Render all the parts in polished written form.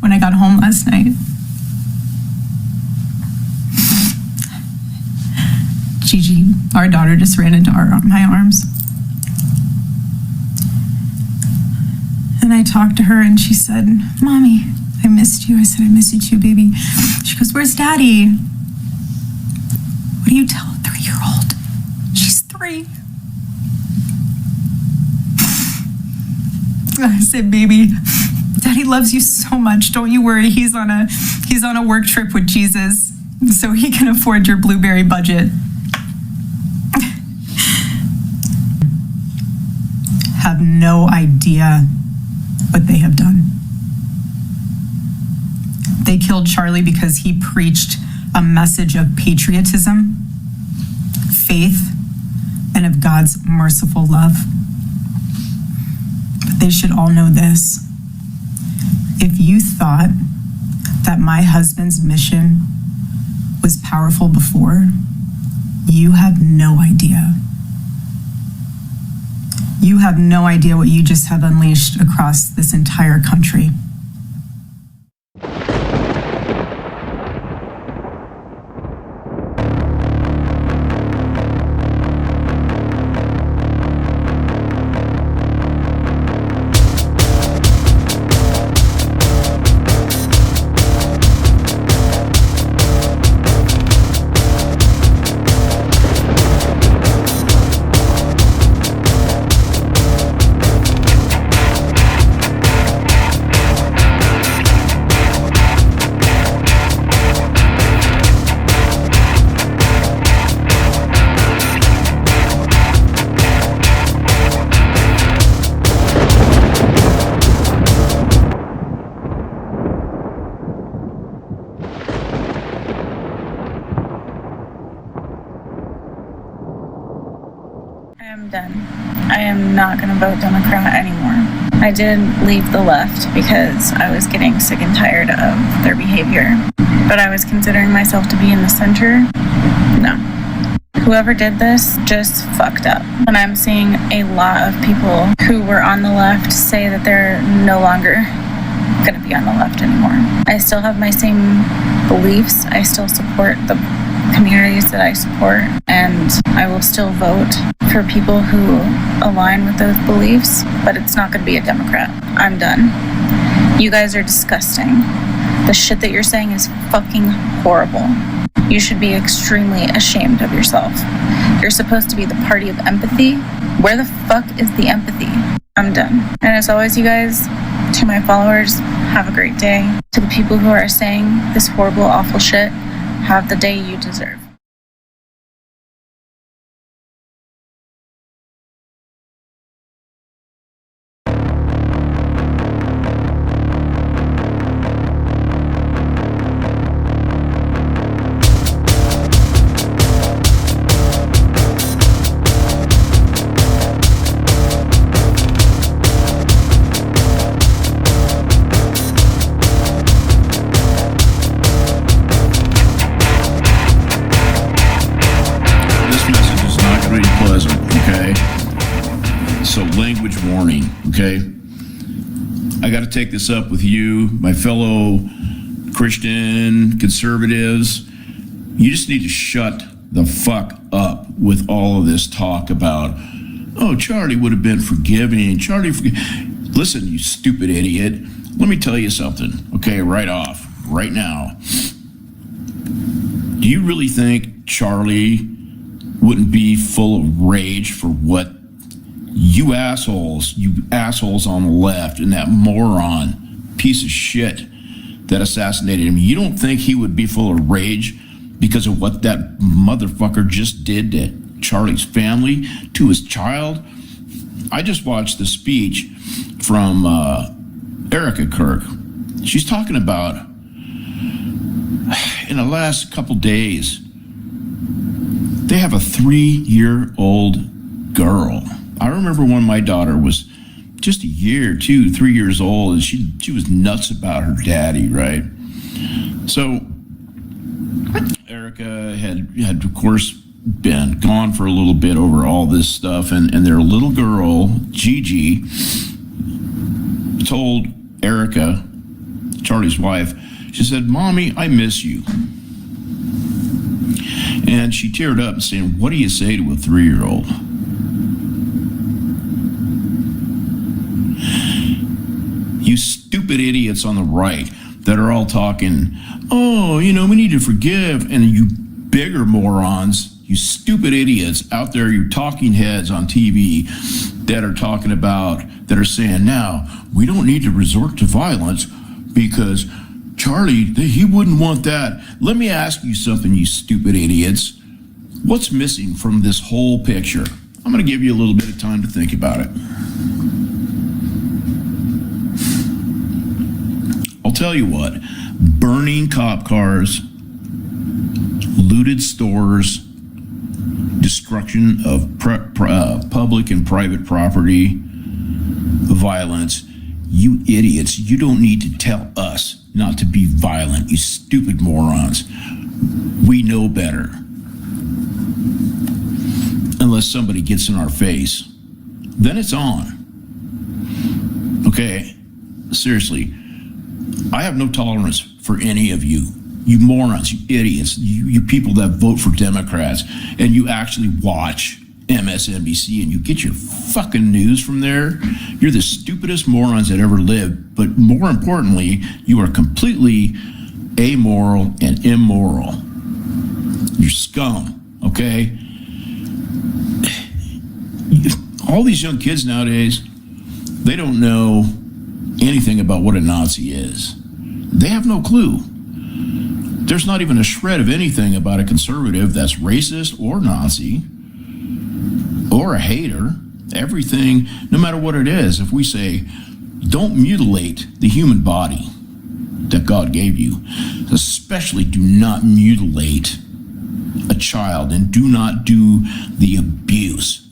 when I got home last night. Gigi, our daughter, just ran into my arms. And I talked to her and she said, "Mommy, I missed you." I said, "I missed you too, baby." She goes, "Where's Daddy?" What do you tell a 3-year-old? She's 3. I said, "Baby, Daddy loves you so much. Don't you worry. He's on a work trip with Jesus, so he can afford your blueberry budget." Have no idea what they have done. They killed Charlie because he preached a message of patriotism, faith, and of God's merciful love. But they should all know this. If you thought that my husband's mission was powerful before, you have no idea. You have no idea what you just have unleashed across this entire country. Done. I am not going to vote Democrat anymore. I did leave the left because I was getting sick and tired of their behavior. But I was considering myself to be in the center. No. Whoever did this just fucked up. And I'm seeing a lot of people who were on the left say that they're no longer going to be on the left anymore. I still have my same beliefs. I still support the communities that I support, and I will still vote for people who align with those beliefs, but it's not going to be a Democrat. I'm done. You guys are disgusting. The shit that you're saying is fucking horrible. You should be extremely ashamed of yourself. You're supposed to be the party of empathy. Where the fuck is the empathy? I'm done. And as always, you guys, to my followers, have a great day. To the people who are saying this horrible, awful shit, have the day you deserve. Language warning, okay? I got to take this up with you, my fellow Christian conservatives. You just need to shut the fuck up with all of this talk about, oh, Charlie would have been forgiving. Listen, you stupid idiot. Let me tell you something, okay, right now. Do you really think Charlie wouldn't be full of rage for what you assholes on the left and that moron piece of shit that assassinated him? You don't think he would be full of rage because of what that motherfucker just did to Charlie's family, to his child? I just watched the speech from Erica Kirk. She's talking about in the last couple days, they have a 3-year-old girl. I remember when my daughter was just a year, 2, 3 years old, and she was nuts about her daddy, right? So Erica had of course been gone for a little bit over all this stuff, and their little girl, Gigi, told Erica Charlie's wife. She said, "Mommy, I miss you." And she teared up and saying, "What do you say to a 3-year-old?" You stupid idiots on the right that are all talking, "Oh, we need to forgive," and you bigger morons, you stupid idiots out there, you talking heads on TV that are saying, "Now, we don't need to resort to violence because Charlie, he wouldn't want that." Let me ask you something, you stupid idiots. What's missing from this whole picture? I'm going to give you a little bit of time to think about it. I'll tell you what, burning cop cars, looted stores, destruction of public and private property, violence. You idiots, you don't need to tell us not to be violent, you stupid morons. We know better. Unless somebody gets in our face, then it's on. Okay? Seriously, I have no tolerance for any of you. You morons, you idiots, you people that vote for Democrats and you actually watch MSNBC and you get your fucking news from there. You're the stupidest morons that ever lived, but more importantly, you are completely amoral and immoral. You're scum, okay? All these young kids nowadays, they don't know anything about what a Nazi is. They have no clue. There's not even a shred of anything about a conservative that's racist or Nazi or a hater. Everything, no matter what it is, if we say, don't mutilate the human body that God gave you, especially do not mutilate a child, and do not do the abuse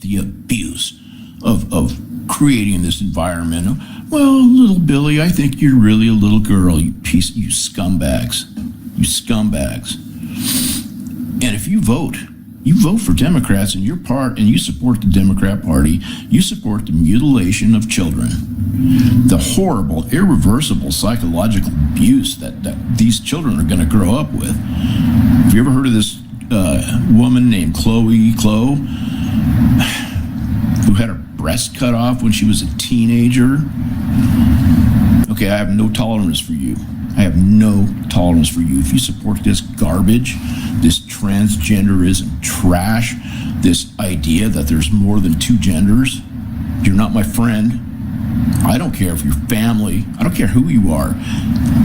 of creating this environment. Well, little Billy, I think you're really a little girl, you scumbags. You scumbags. And if you vote for Democrats and you support the Democrat Party, you support the mutilation of children, the horrible, irreversible psychological abuse that these children are going to grow up with. Have you ever heard of this woman named Chloe, who had her breast cut off when she was a teenager? Okay, I have no tolerance for you. I have no tolerance for you. If you support this garbage, this transgenderism trash, this idea that there's more than two genders, you're not my friend. I don't care if you're family. I don't care who you are.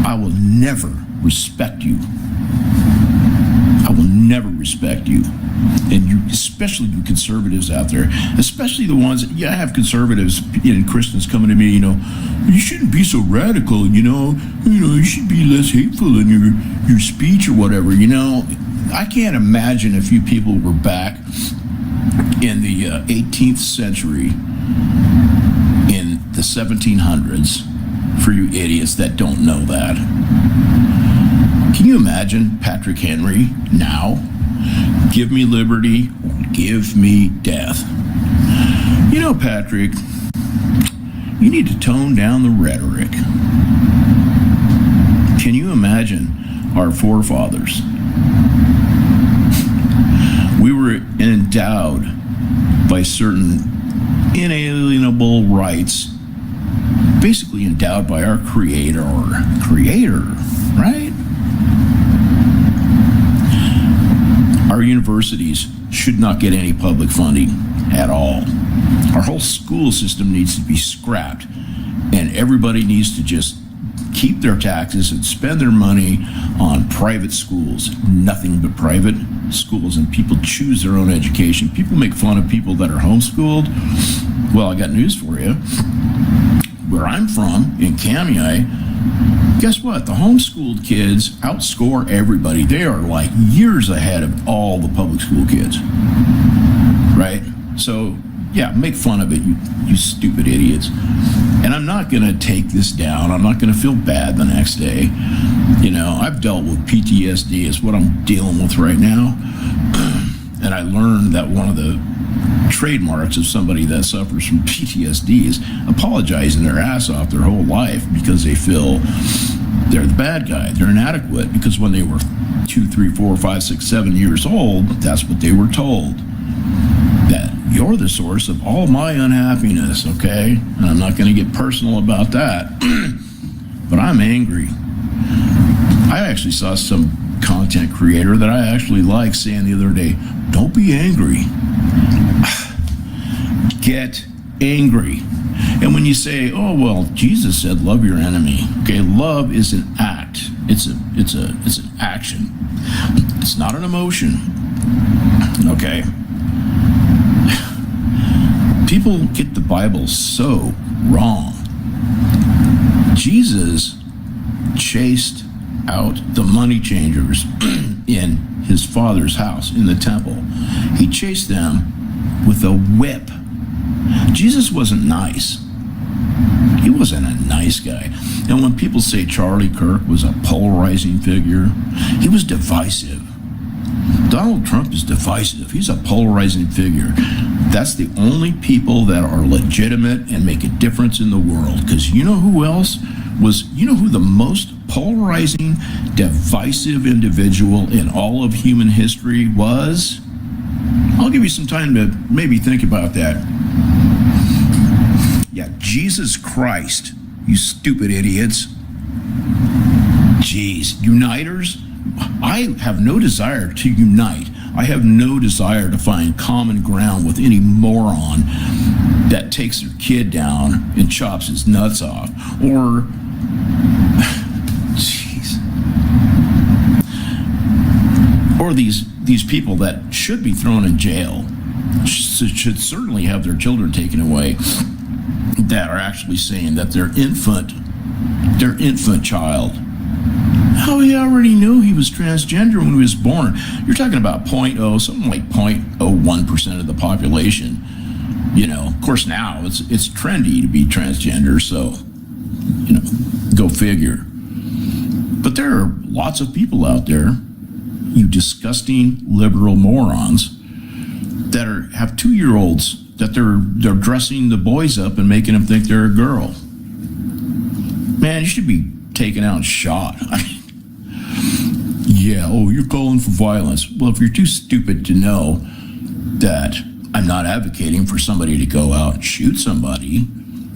I will never respect you. I will never respect you. And you, especially you conservatives out there, especially the ones, I have conservatives and Christians coming to me, you shouldn't be so radical, you should be less hateful in your speech or whatever, I can't imagine if you people were back in the 18th century, in the 1700s, for you idiots that don't know that. Can you imagine Patrick Henry now? Give me liberty or give me death. Patrick, you need to tone down the rhetoric. Can you imagine our forefathers? We were endowed by certain inalienable rights, basically endowed by our creator, right? Our universities should not get any public funding at all. Our whole school system needs to be scrapped, and everybody needs to just keep their taxes and spend their money on private schools, nothing but private schools, and people choose their own education. People make fun of people that are homeschooled. Well, I got news for you. Where I'm from, in Kamiah, guess what? The homeschooled kids outscore everybody. They are like years ahead of all the public school kids, right? So, yeah, make fun of it, you stupid idiots. And I'm not going to take this down. I'm not going to feel bad the next day. I've dealt with PTSD. It's what I'm dealing with right now. And I learned that one of the trademarks of somebody that suffers from PTSD is apologizing their ass off their whole life because they feel they're the bad guy. They're inadequate because when they were 2, 3, 4, 5, 6, 7 years old, that's what they were told. That you're the source of all my unhappiness, okay? And I'm not going to get personal about that, but I'm angry. I actually saw some content creator that I actually like saying the other day, don't be angry. Get angry. And when you say, oh, well, Jesus said love your enemy. Okay, love is an act. It's an action. It's not an emotion. Okay? People get the Bible so wrong. Jesus chased out the money changers in his father's house, in the temple. He chased them with a whip. Jesus wasn't nice. He wasn't a nice guy. And when people say Charlie Kirk was a polarizing figure, he was divisive. Donald Trump is divisive. He's a polarizing figure. That's the only people that are legitimate and make a difference in the world. Because you know who else was, you know who the most polarizing, divisive individual in all of human history was? I'll give you some time to maybe think about that. Yeah, Jesus Christ, you stupid idiots. Jeez, uniters? I have no desire to unite. I have no desire to find common ground with any moron that takes their kid down and chops his nuts off. Or, jeez. Or these people that should be thrown in jail, should certainly have their children taken away, that are actually saying that their infant child, oh, he already knew he was transgender when he was born. You're talking about something like 0.01% of the population. You know, of course now it's trendy to be transgender, so, you know, go figure. But there are lots of people out there, you disgusting liberal morons, that have 2-year-olds that they're dressing the boys up and making them think they're a girl. Man, you should be taken out and shot. Yeah, oh, you're calling for violence. Well, if you're too stupid to know that I'm not advocating for somebody to go out and shoot somebody,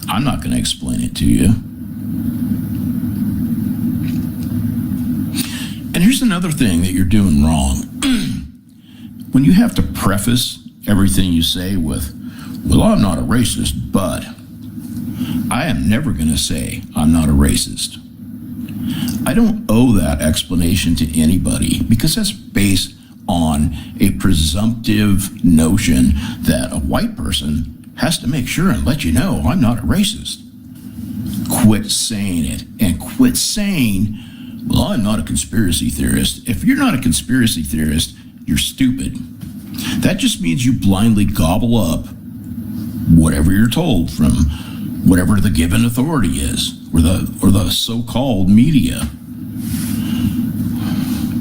I'm not going to explain it to you. And here's another thing that you're doing wrong. When you have to preface everything you say with, well, I'm not a racist, but I am never going to say I'm not a racist. I don't owe that explanation to anybody because that's based on a presumptive notion that a white person has to make sure and let you know I'm not a racist. Quit saying it, and quit saying, well, I'm not a conspiracy theorist. If you're not a conspiracy theorist, you're stupid. That just means you blindly gobble up whatever you're told from whatever the given authority is, or the so-called media.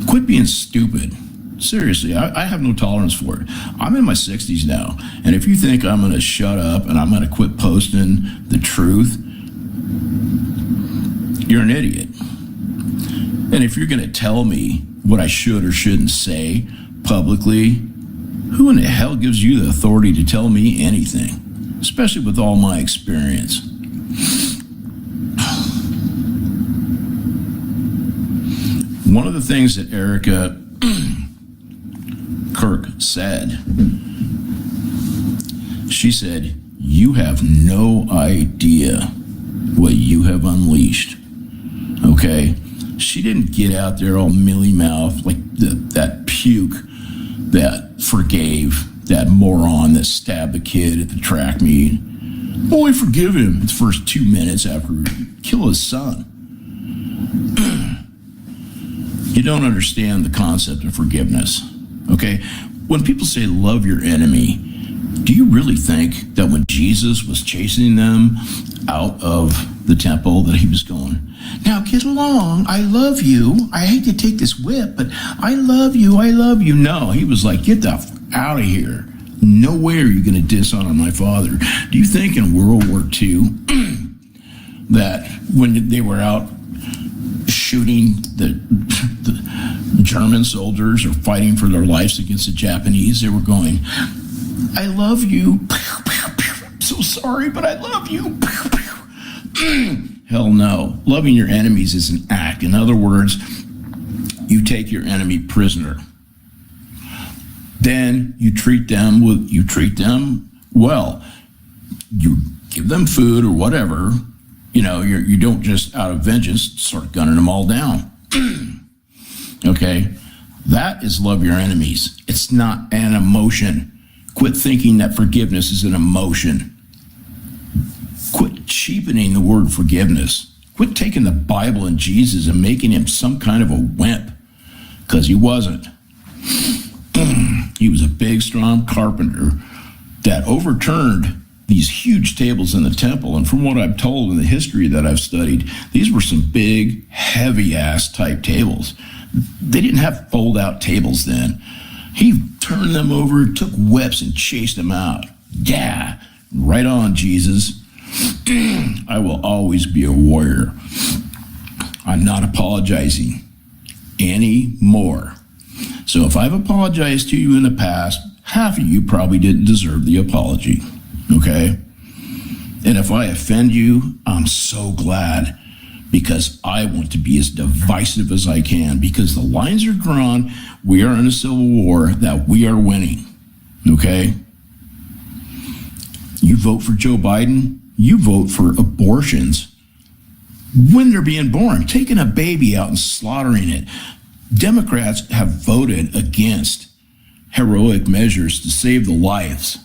Quit being stupid. Seriously, I have no tolerance for it. I'm in my 60s now, and if you think I'm going to shut up and I'm going to quit posting the truth, you're an idiot. And if you're going to tell me what I should or shouldn't say publicly, who in the hell gives you the authority to tell me anything, especially with all my experience? One of the things that Erica Kirk said, she said, you have no idea what you have unleashed. Okay? She didn't get out there all mealy-mouthed like that puke that forgave that moron that stabbed the kid at the track meet. Oh, I forgive him the first 2 minutes after he killed his son. You don't understand the concept of forgiveness, okay? When people say love your enemy, do you really think that when Jesus was chasing them out of the temple that he was going, now get along, I love you, I hate to take this whip, but I love you, I love you. No, he was like, get the out of here. No way are you going to dishonor my father. Do you think in World War II that when they were out shooting the German soldiers or fighting for their lives against the Japanese. They were going, I love you. I'm so sorry, but I love you. Hell no. Loving your enemies is an act. In other words, you take your enemy prisoner. Then you treat them well. You give them food or whatever. You don't just out of vengeance start gunning them all down. Okay? That is love your enemies. It's not an emotion. Quit thinking that forgiveness is an emotion. Quit cheapening the word forgiveness. Quit taking the Bible and Jesus and making him some kind of a wimp, because he wasn't. He was a big, strong carpenter that overturned these huge tables in the temple. And from what I'm told in the history that I've studied, these were some big, heavy-ass type tables. They didn't have fold-out tables then. He turned them over, took whips, and chased them out. Yeah, right on, Jesus. I will always be a warrior. I'm not apologizing anymore. So if I've apologized to you in the past, half of you probably didn't deserve the apology, okay? And if I offend you, I'm so glad, because I want to be as divisive as I can, because the lines are drawn. We are in a civil war that we are winning, okay? You vote for Joe Biden, you vote for abortions when they're being born, taking a baby out and slaughtering it. Democrats have voted against heroic measures to save the lives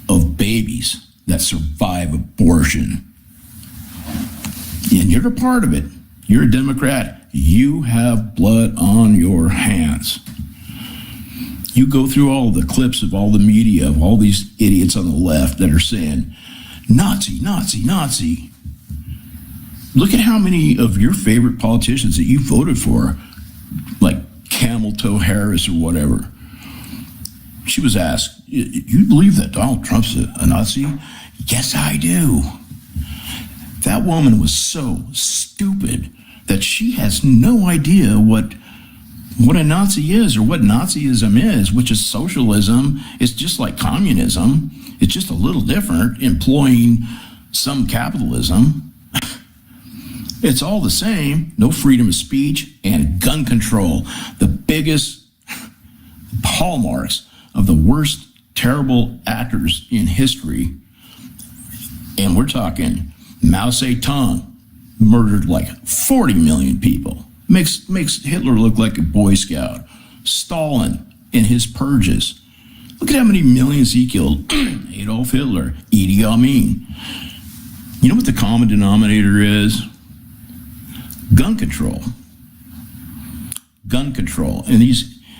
of babies that survive abortion. And you're a part of it. You're a Democrat. You have blood on your hands. You go through all the clips of all the media of all these idiots on the left that are saying, Nazi, Nazi, Nazi. Look at how many of your favorite politicians that you voted for, like Camel Toe Harris or whatever. She was asked, you believe that Donald Trump's a Nazi? Yes, I do. That woman was so stupid that she has no idea what a Nazi is or what Nazism is, which is socialism. It's just like communism. It's just a little different, employing some capitalism. It's all the same. No freedom of speech and gun control. The biggest hallmarks of the worst terrible actors in history. And we're talking Mao Zedong murdered like 40 million people. Makes Hitler look like a Boy Scout. Stalin in his purges. Look at how many millions he killed. Adolf Hitler, Idi Amin. You know what the common denominator is? Gun control. Gun control. And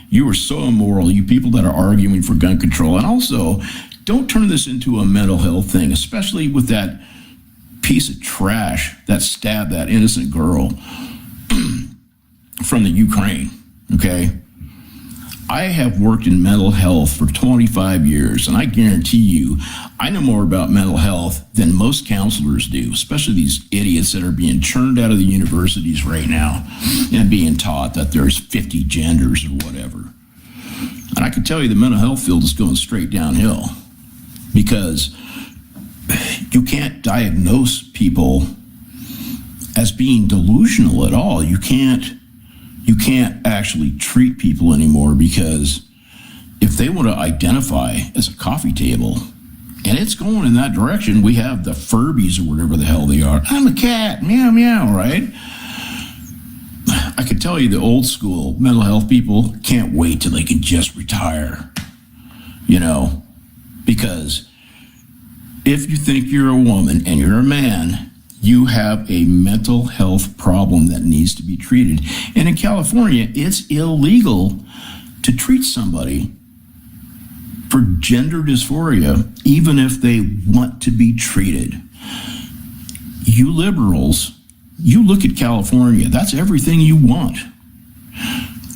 you are so immoral, you people that are arguing for gun control. And also, don't turn this into a mental health thing, especially with that piece of trash that stabbed that innocent girl from the Ukraine, okay? I have worked in mental health for 25 years, and I guarantee you, I know more about mental health than most counselors do, especially these idiots that are being churned out of the universities right now and being taught that there's 50 genders or whatever. And I can tell you the mental health field is going straight downhill, because you can't diagnose people as being delusional at all. You can't actually treat people anymore, because if they want to identify as a coffee table, and it's going in that direction, we have the Furbies or whatever the hell they are. I'm a cat, meow, meow, right? I can tell you the old school mental health people can't wait till they can just retire, because if you think you're a woman and you're a man, you have a mental health problem that needs to be treated. And in California, it's illegal to treat somebody for gender dysphoria, even if they want to be treated. You liberals, you look at California, that's everything you want.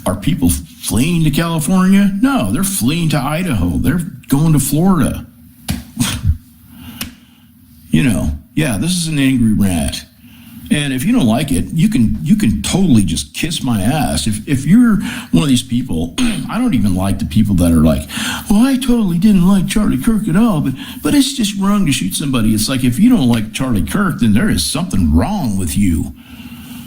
Are people fleeing to California? No, they're fleeing to Idaho. They're going to Florida. Yeah, this is an angry rant. And if you don't like it, you can totally just kiss my ass. If you're one of these people, I don't even like the people that are like, well, I totally didn't like Charlie Kirk at all, but it's just wrong to shoot somebody. It's like, if you don't like Charlie Kirk, then there is something wrong with you.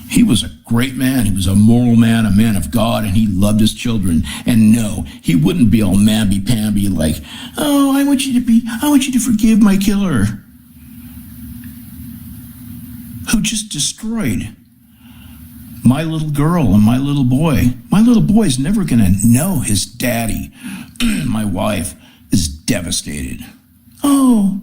He was a great man. He was a moral man, a man of God, and he loved his children. And no, he wouldn't be all mamby-pamby like, oh, I want you to forgive my killer, who just destroyed my little girl and my little boy. My little boy is never going to know his daddy. My wife is devastated. Oh,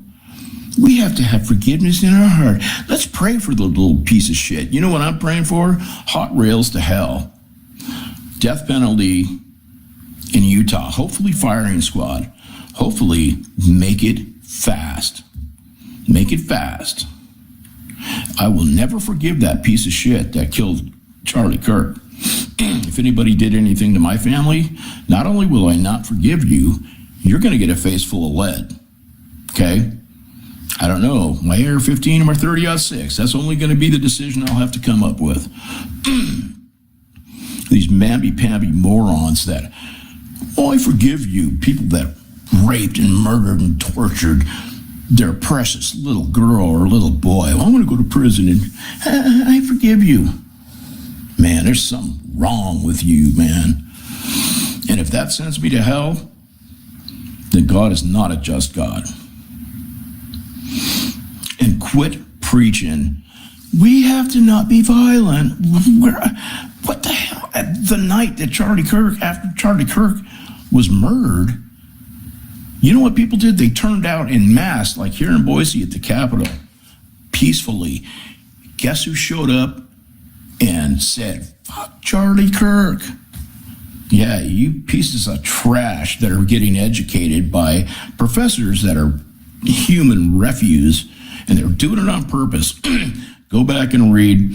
we have to have forgiveness in our heart. Let's pray for the little piece of shit. You know what I'm praying for? Hot rails to hell. Death penalty in Utah. Hopefully firing squad. Hopefully make it fast. Make it fast. I will never forgive that piece of shit that killed Charlie Kirk. If anybody did anything to my family, not only will I not forgive you, you're going to get a face full of lead. Okay? I don't know, my AR-15 or my 30-06. That's only going to be the decision I'll have to come up with. These mamby-pamby morons that, oh, I forgive you. People that raped and murdered and tortured their precious little girl or little boy. Well, I'm going to go to prison and I forgive you. Man, there's something wrong with you, man. And if that sends me to hell, then God is not a just God. And quit preaching. We have to not be violent. What the hell? The night that after Charlie Kirk was murdered, you know what people did? They turned out en masse, like here in Boise at the Capitol, peacefully. Guess who showed up and said, fuck Charlie Kirk? Yeah, you pieces of trash that are getting educated by professors that are human refuse, and they're doing it on purpose. Go back and read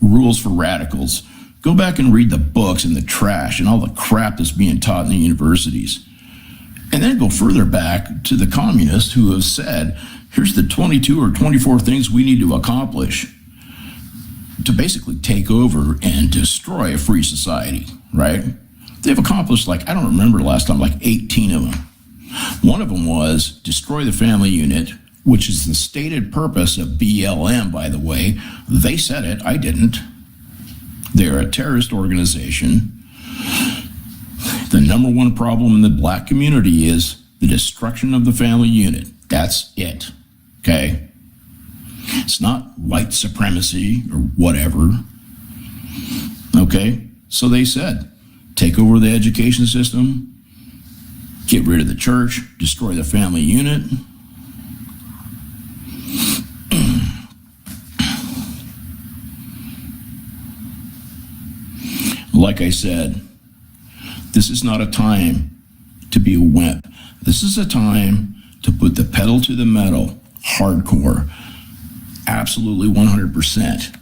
Rules for Radicals. Go back and read the books and the trash and all the crap that's being taught in the universities. And then go further back to the communists who have said, here's the 22 or 24 things we need to accomplish to basically take over and destroy a free society, right? They've accomplished, like, I don't remember the last time, like 18 of them. One of them was destroy the family unit, which is the stated purpose of BLM, by the way. They said it, I didn't. They're a terrorist organization. The number one problem in the black community is the destruction of the family unit. That's it, okay? It's not white supremacy or whatever, okay? So they said, take over the education system, get rid of the church, destroy the family unit. Like I said, this is not a time to be a wimp. This is a time to put the pedal to the metal, hardcore, absolutely 100%.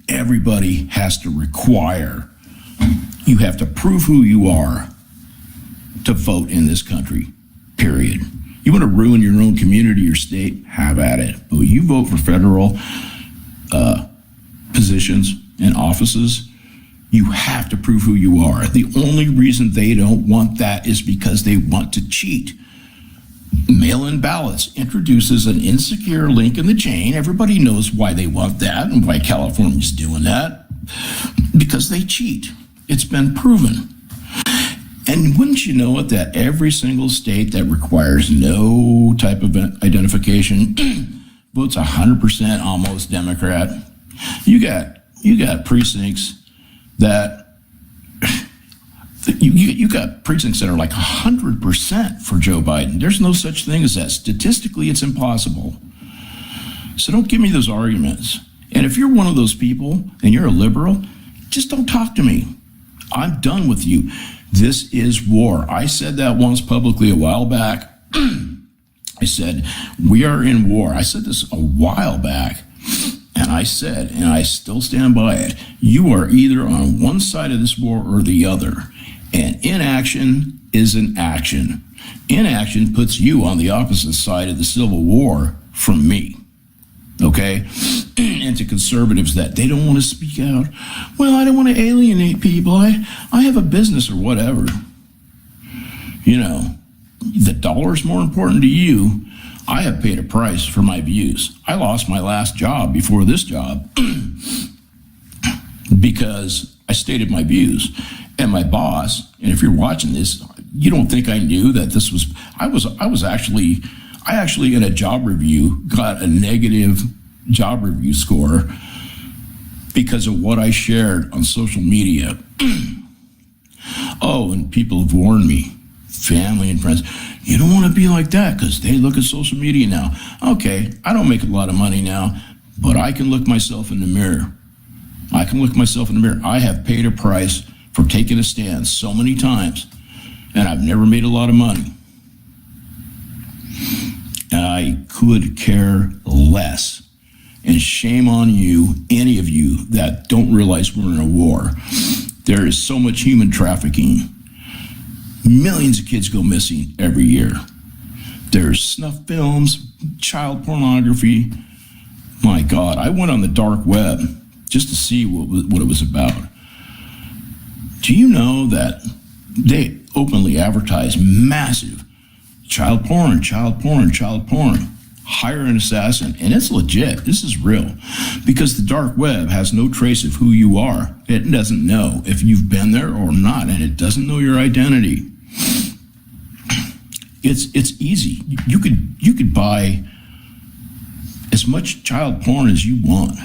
Everybody has to require, you have to prove who you are to vote in this country, period. You want to ruin your own community or state, have at it. But when you vote for federal positions and offices, you have to prove who you are. The only reason they don't want that is because they want to cheat. Mail-in ballots introduces an insecure link in the chain. Everybody knows why they want that and why California's doing that. Because they cheat. It's been proven. And wouldn't you know it that every single state that requires no type of identification votes 100% almost Democrat? You got precincts that you got precincts that are like 100% for Joe Biden. There's no such thing as that. Statistically, it's impossible. So don't give me those arguments. And if you're one of those people and you're a liberal, just don't talk to me. I'm done with you. This is war. I said that once publicly a while back. I said, we are in war. I said this a while back. And I said, and I still stand by it, you are either on one side of this war or the other. And inaction is an action. Inaction puts you on the opposite side of the Civil War from me. Okay? And to conservatives that they don't want to speak out. Well, I don't want to alienate people. I have a business or whatever. You know, the dollar's more important to you. I have paid a price for my views. I lost my last job before this job because I stated my views. And my boss, and if you're watching this, you don't think I knew that this was, I actually in a job review got a negative job review score because of what I shared on social media. Oh, and people have warned me, family and friends, you don't want to be like that because they look at social media now. Okay, I don't make a lot of money now, but I can look myself in the mirror. I have paid a price for taking a stand so many times, and I've never made a lot of money. I could care less. And shame on you, any of you that don't realize we're in a war. There is so much human trafficking. Millions of kids go missing every year. There's snuff films, child pornography. My God, I went on the dark web just to see what it was about. Do you know that they openly advertise massive child porn? Hire an assassin, and it's legit. This is real, because the dark web has no trace of who you are. It doesn't know if you've been there or not, and it doesn't know your identity. It's easy. You could buy as much child porn as you want.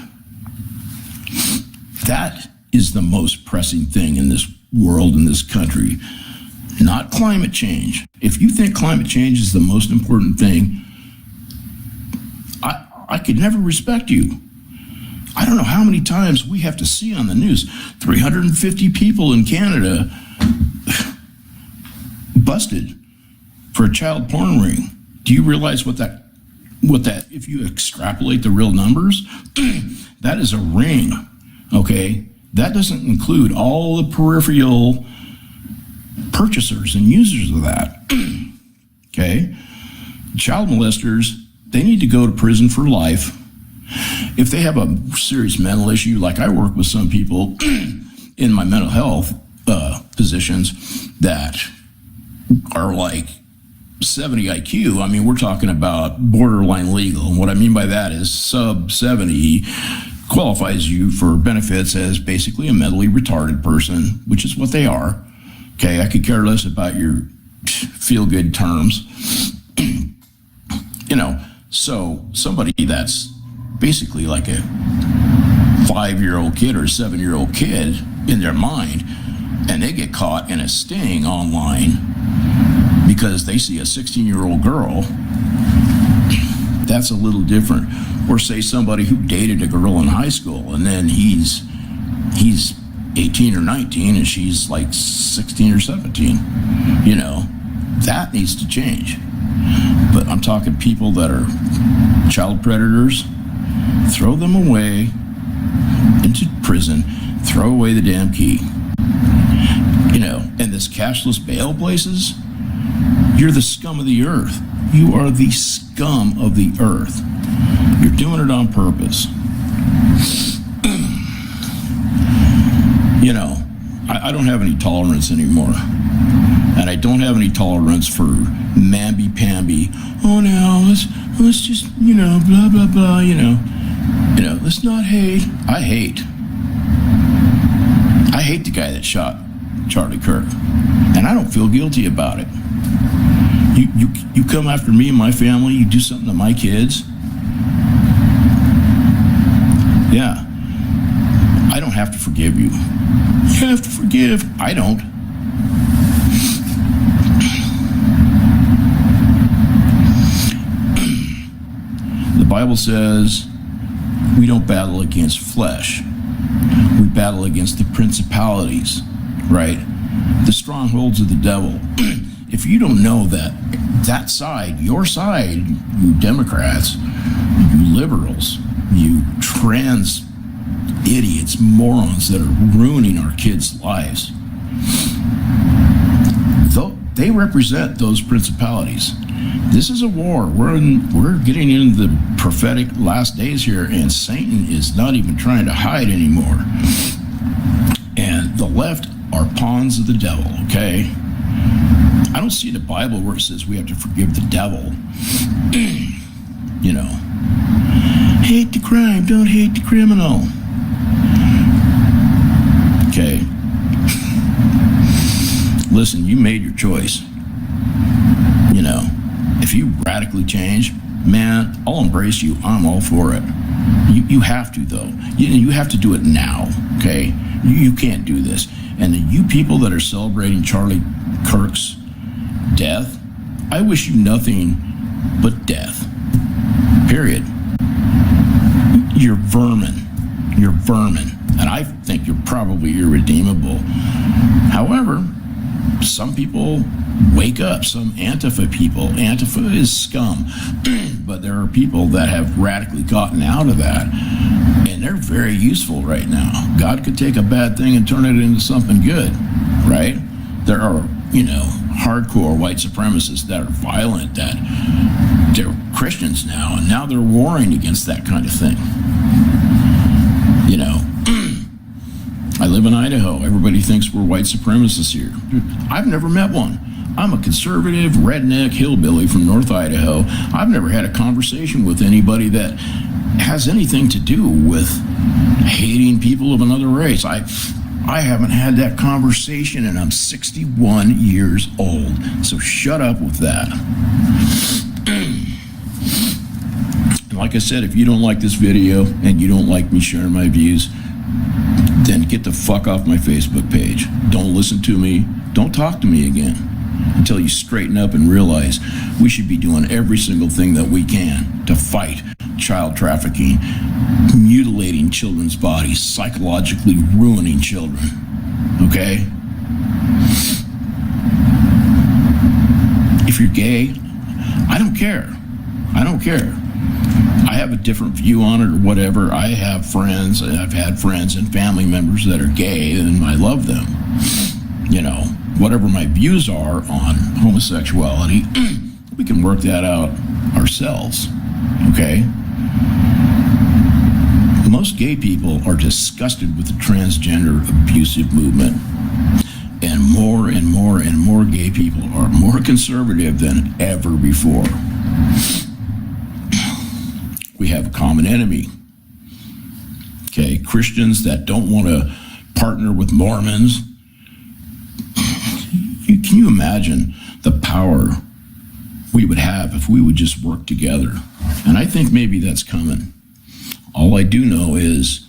That is the most pressing thing in this world, in this country, not climate change. If you think climate change is the most important thing, I could never respect you. I don't know how many times we have to see on the news 350 people in Canada busted for a child porn ring. Do you realize what that if you extrapolate the real numbers, that is a ring, okay? That doesn't include all the peripheral purchasers and users of that, okay? Child molesters, they need to go to prison for life. If they have a serious mental issue, like I work with some people in my mental health positions that are like 70 IQ. I mean, we're talking about borderline legal. And what I mean by that is sub 70 qualifies you for benefits as basically a mentally retarded person, which is what they are. Okay, I could care less about your feel-good terms. You know, so somebody that's basically like a 5-year-old kid or a 7-year-old kid in their mind, and they get caught in a sting online because they see a 16-year-old girl, that's a little different. Or say somebody who dated a girl in high school and then he's 18 or 19 and she's like 16 or 17. You know, that needs to change. But I'm talking people that are child predators, throw them away into prison, throw away the damn key. You know, and this cashless bail places, you're the scum of the earth. You are the scum of the earth. You're doing it on purpose. You know, I don't have any tolerance anymore. And I don't have any tolerance for mamby-pamby. Oh, now, let's just, you know, blah, blah, blah, you know, let's not hate. I hate the guy that shot Charlie Kirk. And I don't feel guilty about it. You come after me and my family, you do something to my kids. Yeah. I don't have to forgive you. You have to forgive. I don't. The Bible says we don't battle against flesh. We battle against the principalities, right? The strongholds of the devil. If you don't know that side, your side, you Democrats, you liberals, you trans idiots, morons that are ruining our kids' lives, they represent those principalities. This is a war. We're getting into the prophetic last days here, and Satan is not even trying to hide anymore. And the left are pawns of the devil, okay? I don't see the Bible where it says we have to forgive the devil. You know, hate the crime, don't hate the criminal. Okay. Listen, you made your choice. You know, if you radically change, man, I'll embrace you. I'm all for it. You have to, though. You have to do it now, okay? You can't do this. And you people that are celebrating Charlie Kirk's death, I wish you nothing but death. Period. You're vermin. You're vermin. And I think you're probably irredeemable. However, some people wake up, some Antifa people. Antifa is scum. But there are people that have radically gotten out of that. And they're very useful right now. God could take a bad thing and turn it into something good, right? There are, you know, hardcore white supremacists that are violent, that they're Christians now, and now they're warring against that kind of thing. You know, I live in Idaho. Everybody thinks we're white supremacists here. I've never met one. I'm a conservative, redneck hillbilly from North Idaho. I've never had a conversation with anybody that has anything to do with hating people of another race. I haven't had that conversation, and I'm 61 years old. So shut up with that. Like I said, if you don't like this video and you don't like me sharing my views, then get the fuck off my Facebook page. Don't listen to me. Don't talk to me again until you straighten up and realize we should be doing every single thing that we can to fight child trafficking, mutilating children's bodies, psychologically ruining children. Okay? If you're gay, I don't care. I don't care. I have a different view on it or whatever. I have friends, I've had friends and family members that are gay, and I love them. You know, whatever my views are on homosexuality, we can work that out ourselves. Okay? Most gay people are disgusted with the transgender abusive movement. And more and more and more gay people are more conservative than ever before. We have a common enemy. Okay, Christians that don't want to partner with Mormons. Can you imagine the power we would have if we would just work together? And I think maybe that's coming. All I do know is,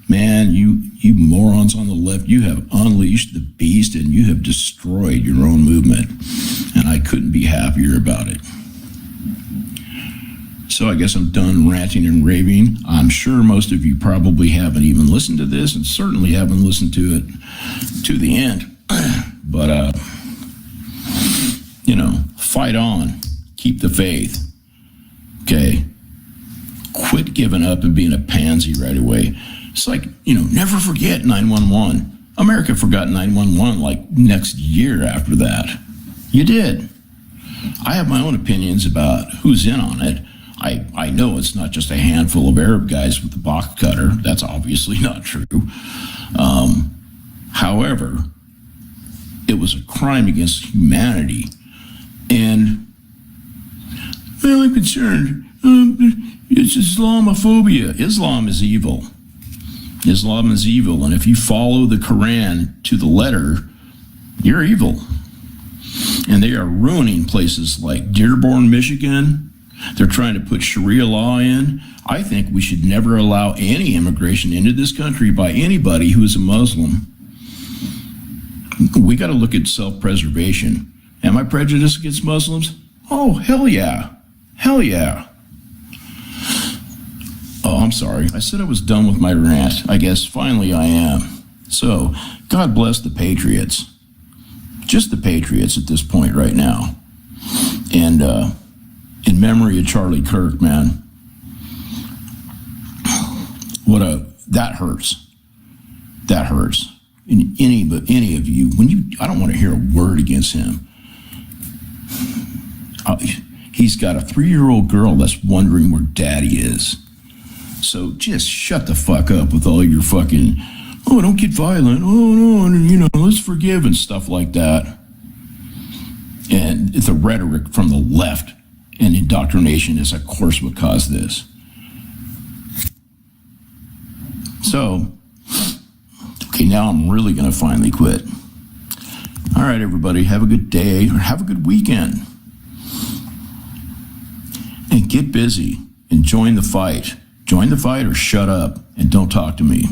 man, you morons on the left, you have unleashed the beast and you have destroyed your own movement. And I couldn't be happier about it. So I guess I'm done ranting and raving. I'm sure most of you probably haven't even listened to this and certainly haven't listened to it to the end. But, you know, fight on. Keep the faith. Okay? Quit giving up and being a pansy right away. It's like, you know, never forget 911. America forgot 911 like next year after that. You did. I have my own opinions about who's in on it. I know it's not just a handful of Arab guys with the box cutter. That's obviously not true. However, it was a crime against humanity. And, well, I'm concerned. It's Islamophobia. Islam is evil. Islam is evil. And if you follow the Quran to the letter, you're evil. And they are ruining places like Dearborn, Michigan. They're trying to put Sharia law in. I think we should never allow any immigration into this country by anybody who is a Muslim. We got to look at self-preservation. Am I prejudiced against Muslims? Oh, hell yeah. Hell yeah. Oh, I'm sorry. I said I was done with my rant. I guess finally I am. So, God bless the Patriots. Just the Patriots at this point right now. And, in memory of Charlie Kirk, man, that hurts. That hurts. And any of you, I don't want to hear a word against him. He's got a 3-year-old girl that's wondering where daddy is. So just shut the fuck up with all your fucking, oh, don't get violent. Oh, no, let's forgive and stuff like that. And the rhetoric from the left and indoctrination is, of course, what caused this. So, okay, now I'm really going to finally quit. All right, everybody, have a good day or have a good weekend. And get busy and join the fight. Join the fight or shut up and don't talk to me.